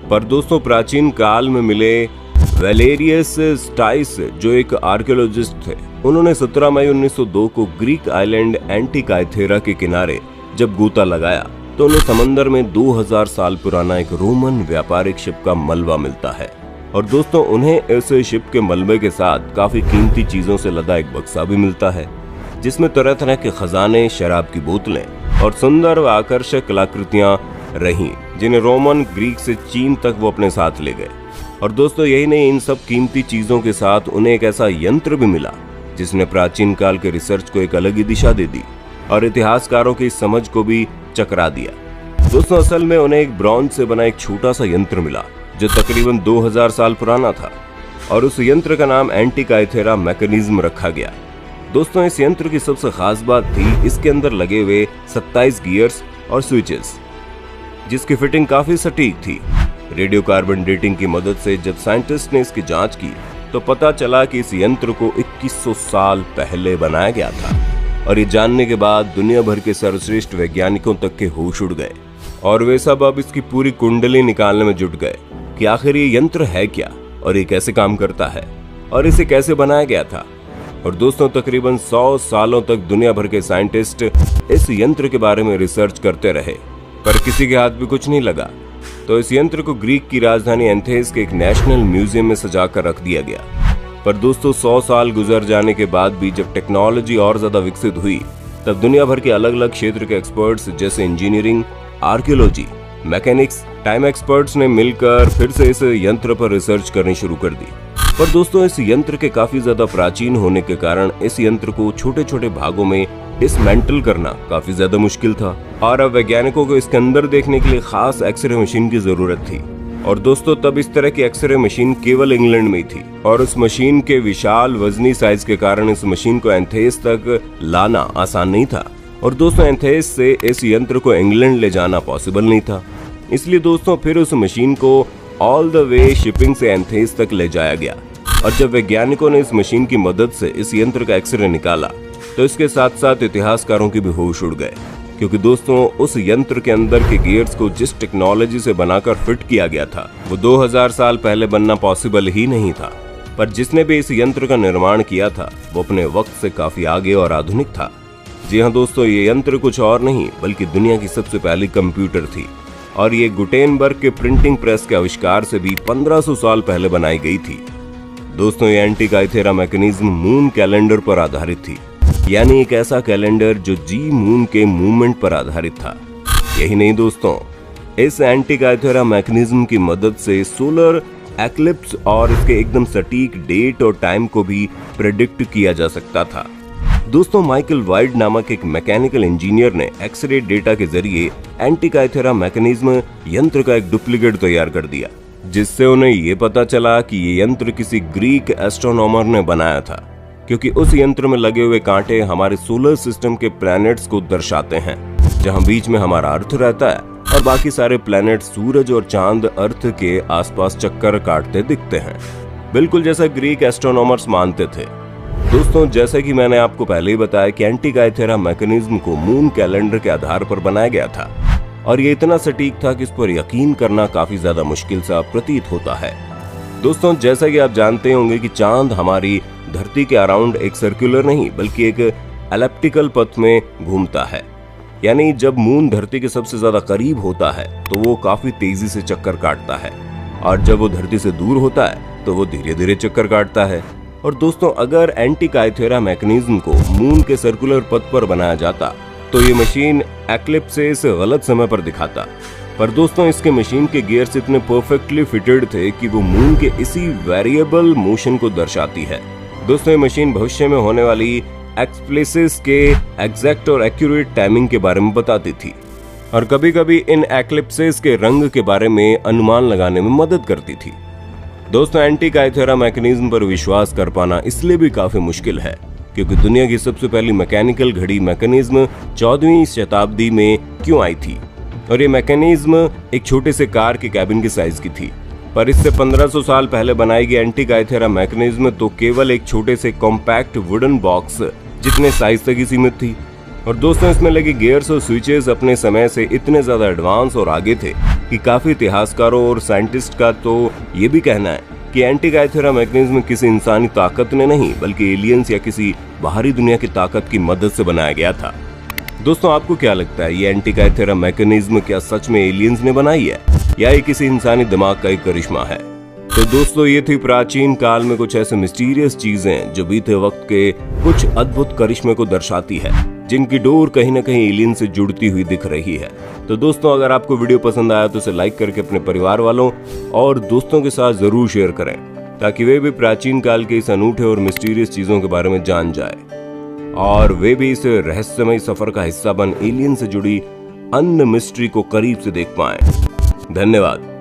पर दोस्तों प्राचीन काल में मिले वैलेरियस स्टाइस, जो एक आर्कियोलॉजिस्ट थे, उन्होंने 17 मई 1902 को ग्रीक आइलैंड एंटिकाइथेरा के किनारे जब गोता लगाया तो उन्हें समंदर में 2000 साल पुराना एक रोमन व्यापारिक शिप का मलबा मिलता है। और दोस्तों उन्हें इस शिप के मलबे के साथ काफी कीमती चीजों से लदा एक बक्सा भी मिलता है, जिसमें तरह तरह के खजाने, शराब की बोतलें और सुंदर व आकर्षक कलाकृतियां रही, जिन्हें रोमन ग्रीक से चीन तक वो अपने साथ ले गए। और दोस्तों यही नहीं, इन सब कीमती चीजों के साथ उन्हें एक ऐसा यंत्र भी मिला जिसने प्राचीन काल के रिसर्च को एक अलग ही दिशा दे दी और इतिहासकारों की समझ को भी चकरा दिया। दोस्तों असल में उन्हें एक ब्रॉन्ज से बना एक छोटा सा यंत्र मिला जो तकरीबन 2000 साल पुराना था और उस यंत्र का नाम एंटिकाइथेरा मैकेनिज्म रखा गया। दोस्तों इस यंत्र की सबसे खास बात थी इसके अंदर लगे हुए 27 गियर्स और स्विचेस, जिसकी फिटिंग काफी सटीक थी। रेडियो कार्बन डेटिंग की मदद से जब साइंटिस्ट ने इसकी जांच की तो पता चला कि इस यंत्र को 2100 साल पहले बनाया गया था। और ये जानने के बाद दुनिया भर के सर्वश्रेष्ठ वैज्ञानिकों तक के होश उड़ गए और वे सब अब इसकी पूरी कुंडली निकालने में जुट गए कि आखिर ये यंत्र है क्या और ये कैसे काम करता है और इसे कैसे बनाया गया था। और दोस्तों तकरीबन 100 सालों तक दुनिया भर के साइंटिस्ट इस यंत्र के बारे में रिसर्च करते रहे, पर किसी के हाथ भी कुछ नहीं लगा। तो इस यंत्र को ग्रीक की राजधानी एथेंस के एक नेशनल म्यूजियम में सजा कर रख दिया गया। पर दोस्तों 100 साल गुजर जाने के बाद भी जब टेक्नोलॉजी और ज्यादा विकसित हुई तब दुनिया भर के अलग अलग क्षेत्र के एक्सपर्ट्स जैसे engineering, archaeology, mechanics, time experts ने मिलकर फिर से इस यंत्र पर रिसर्च करनी शुरू कर दी। पर दोस्तों इस यंत्र के काफी ज्यादा प्राचीन होने के कारण इस यंत्र को छोटे छोटे भागों में डिसमेंटल करना काफी ज्यादा मुश्किल था और अब वैज्ञानिकों को इसके अंदर देखने के लिए खास एक्सरे मशीन की जरूरत थी। और दोस्तों तब इस तरह की एक्सरे मशीन केवल इंग्लैंड में ही थी और उस मशीन के विशाल वजनी साइज के कारण इस मशीन को एथेंस तक लाना आसान नहीं था। और दोस्तों एथेंस से इस यंत्र को इंग्लैंड ले जाना पॉसिबल नहीं था, इसलिए दोस्तों फिर उस मशीन को ऑल द वे शिपिंग से एथेंस तक ले जाया गया। और जब वैज्ञानिकों ने इस मशीन की मदद से इस यंत्र का एक्सरे निकाला तो इसके साथ साथ इतिहासकारों के भी होश उड़ गए, क्योंकि दोस्तों उस यंत्र के अंदर के गियर्स को जिस टेक्नोलॉजी से बनाकर फिट किया गया था वो 2000 साल पहले बनना पॉसिबल ही नहीं था। पर जिसने भी इस यंत्र का निर्माण किया था वो अपने वक्त से काफी आगे और आधुनिक था। जी हाँ दोस्तों, ये यंत्र कुछ और नहीं बल्कि दुनिया की सबसे पहली कंप्यूटर थी और ये गुटेनबर्ग के प्रिंटिंग प्रेस के आविष्कार से भी 1500 साल पहले बनाई गई थी। दोस्तों ये एंटिकाइथेरा मैकेनिज्म मून कैलेंडर पर आधारित थी, यानी एक ऐसा कैलेंडर जो जी मून के मूवमेंट पर आधारित था। यही नहीं दोस्तों, इस एंटिकाइथेरा मैकेनिज्म की मदद से सोलर एक्लिप्स और इसके एकदम सटीक डेट और टाइम को भी प्रेडिक्ट किया जा सकता था। दोस्तों माइकल वाइड नामक एक मैकेनिकल इंजीनियर ने एक्सरे डेटा के जरिए एंटिकाइथेरा मैकेनिज्म यंत्र का एक डुप्लीकेट तैयार कर दिया, जिससे उन्हें ये पता चला कि ये यंत्र किसी ग्रीक एस्ट्रोनॉमर ने बनाया था, क्योंकि उस यंत्र में लगे हुए कांटे हमारे सोलर सिस्टम के प्लैनेट्स को दर्शाते हैं, जहां बीच में हमारा अर्थ रहता है और बाकी सारे प्लैनेट सूरज और चांद अर्थ के आसपास चक्कर काटते दिखते हैं, बिल्कुल जैसा ग्रीक एस्ट्रोनॉमर्स मानते थे। दोस्तों जैसे कि मैंने आपको पहले ही बताया कि एंटिकाइथेरा मैकेनिज्म को मून कैलेंडर के आधार पर बनाया गया था और ये इतना सटीक था कि इस पर यकीन करना काफी ज्यादा मुश्किल सा प्रतीत होता है। दोस्तों जैसा कि आप जानते होंगे कि चांद हमारी धरती के अराउंड एक सर्कुलर नहीं बल्कि एक एलिप्टिकल पथ में घूमता है, यानी जब मून धरती के सबसे ज्यादा करीब होता है तो वो काफी तेजी से चक्कर काटता है और जब वो धरती से दूर होता है तो वो धीरे धीरे चक्कर काटता है। और दोस्तों अगर एंटिकाइथेरा मैकेनिज्म को मून के सर्कुलर पथ पर बनाया जाता तो ये मशीन एक्लिप्सेस गलत समय पर दिखाता। पर दोस्तों इसके मशीन के गियर्स इतने परफेक्टली फिटेड थे कि वो मून के इसी वेरिएबल मोशन को दर्शाती है। दोस्तों ये मशीन भविष्य में होने वाली एक्लिप्सेस के एग्जैक्ट और एक्यूरेट टाइमिंग के बारे में बताती थी और कभी कभी इन एक्लिप्सेस के रंग के बारे में अनुमान लगाने में मदद करती थी। दोस्तों एंटिकाइथेरा मैकेनिज्म पर विश्वास कर पाना इसलिए भी काफी मुश्किल है क्योंकि दुनिया की सबसे पहली मैकेनिकल घड़ी मैकेनिज्म 14वीं शताब्दी में क्यों आई थी और ये मैकेनिज्म एक छोटे से कार के कैबिन की साइज की थी। पर इससे 1500 साल पहले बनाई गई एंटिकाइथेरा मैकेनिज्म तो केवल एक छोटे से कॉम्पैक्ट वुडन बॉक्स जितने साइज तक ही सीमित थी। और दोस्तों इसमें लगे गियर्स और स्विचेस अपने समय से इतने ज्यादा एडवांस और आगे थे कि काफी इतिहासकारों और साइंटिस्ट का तो ये भी कहना है कि एंटीकाइथेरा मैकेनिज्म किसी इंसानी ताकत ने नहीं बल्कि एलियंस या किसी बाहरी दुनिया की ताकत की मदद से बनाया गया था। दोस्तों, आपको क्या लगता है, ये एंटीकाइथेरा मैकेनिज्म क्या सच में एलियंस ने बनाई है या ये किसी इंसानी दिमाग का एक करिश्मा है? तो दोस्तों, ये थी प्राचीन काल में कुछ ऐसे मिस्टीरियस चीजें जो बीते वक्त के कुछ अद्भुत करिश्मे को दर्शाती है, जिनकी डोर कहीं ना कहीं एलियन से जुड़ती हुई दिख रही है। तो दोस्तों, अगर आपको वीडियो पसंद आया तो इसे लाइक करके अपने परिवार वालों और दोस्तों के साथ जरूर शेयर करें, ताकि वे भी प्राचीन काल के इस अनूठे और मिस्टीरियस चीजों के बारे में जान जाए और वे भी इस रहस्यमय सफर का हिस्सा बन एलियन से जुड़ी अन्य मिस्ट्री को करीब से देख पाएं। धन्यवाद।